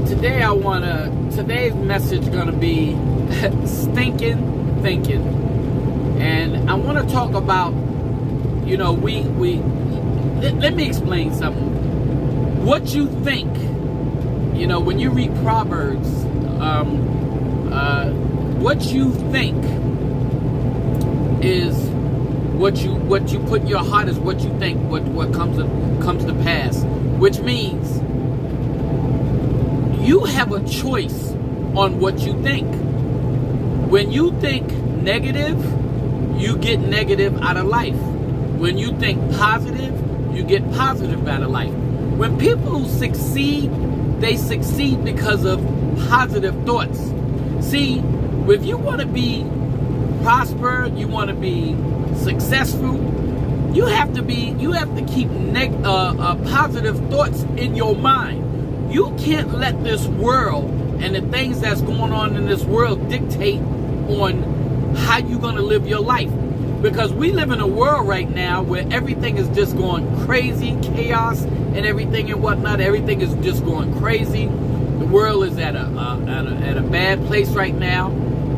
today's message gonna be stinking thinking. And I want to talk about, let me explain something. What you think, when you read Proverbs, what you think is what you put in your heart is what you think, what comes to pass, which means you have a choice on what you think. When you think negative, you get negative out of life. When you think positive, you get positive out of life. When people succeed, they succeed because of positive thoughts. See, if you want to be prosper, you want to be successful, you have to keep positive thoughts in your mind. You can't let this world and the things that's going on in this world dictate on how you're going to live your life. Because we live in a world right now where everything is just going crazy, chaos and everything and whatnot. Everything is just going crazy. The world is at a bad place right now.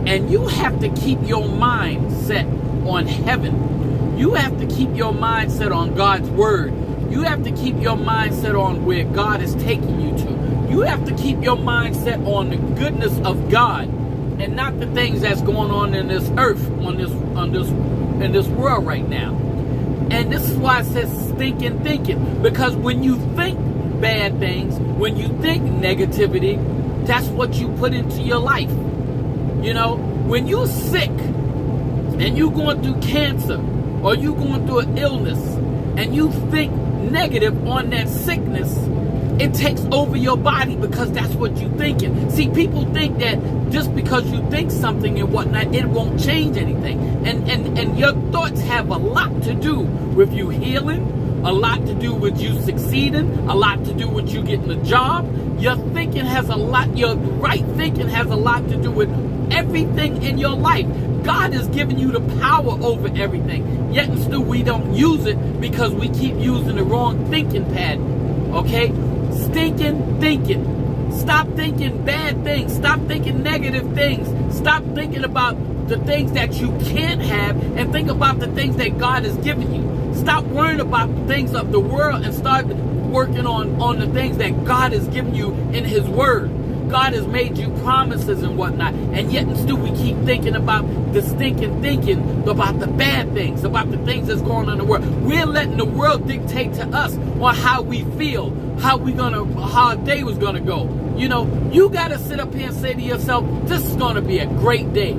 And you have to keep your mind set on heaven. You have to keep your mind set on God's word. You have to keep your mind set on where God is taking you to. You have to keep your mind set on the goodness of God and not the things that's going on in this earth, in this world right now. And this is why it says stinking thinking. Because when you think bad things, when you think negativity, that's what you put into your life. When you're sick and you're going through cancer or you're going through an illness and you think negative on that sickness, it takes over your body because that's what you're thinking. See, people think that just because you think something and whatnot, it won't change anything. And your thoughts have a lot to do with you healing, a lot to do with you succeeding, a lot to do with you getting a job. Your right thinking has a lot to do with everything in your life. God has given you the power over everything. Yet and still we don't use it because we keep using the wrong thinking pattern. Okay? Stinking thinking. Stop thinking bad things. Stop thinking negative things. Stop thinking about the things that you can't have and think about the things that God has given you. Stop worrying about the things of the world and start working on the things that God has given you in His Word. God has made you promises and whatnot, and yet and still we keep thinking about the stinking thinking about the bad things, about the things that's going on in the world. We're letting the world dictate to us on how we feel, how our day was gonna go. You gotta sit up here and say to yourself, this is gonna be a great day.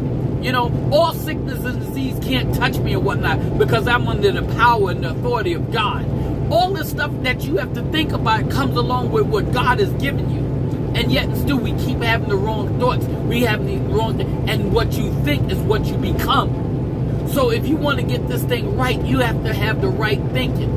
All sickness and disease can't touch me and whatnot because I'm under the power and the authority of God. All this stuff that you have to think about comes along with what God has given you. And yet and still we keep having the wrong thoughts. We have the wrong thing. And what you think is what you become. So if you want to get this thing right, you have to have the right thinking.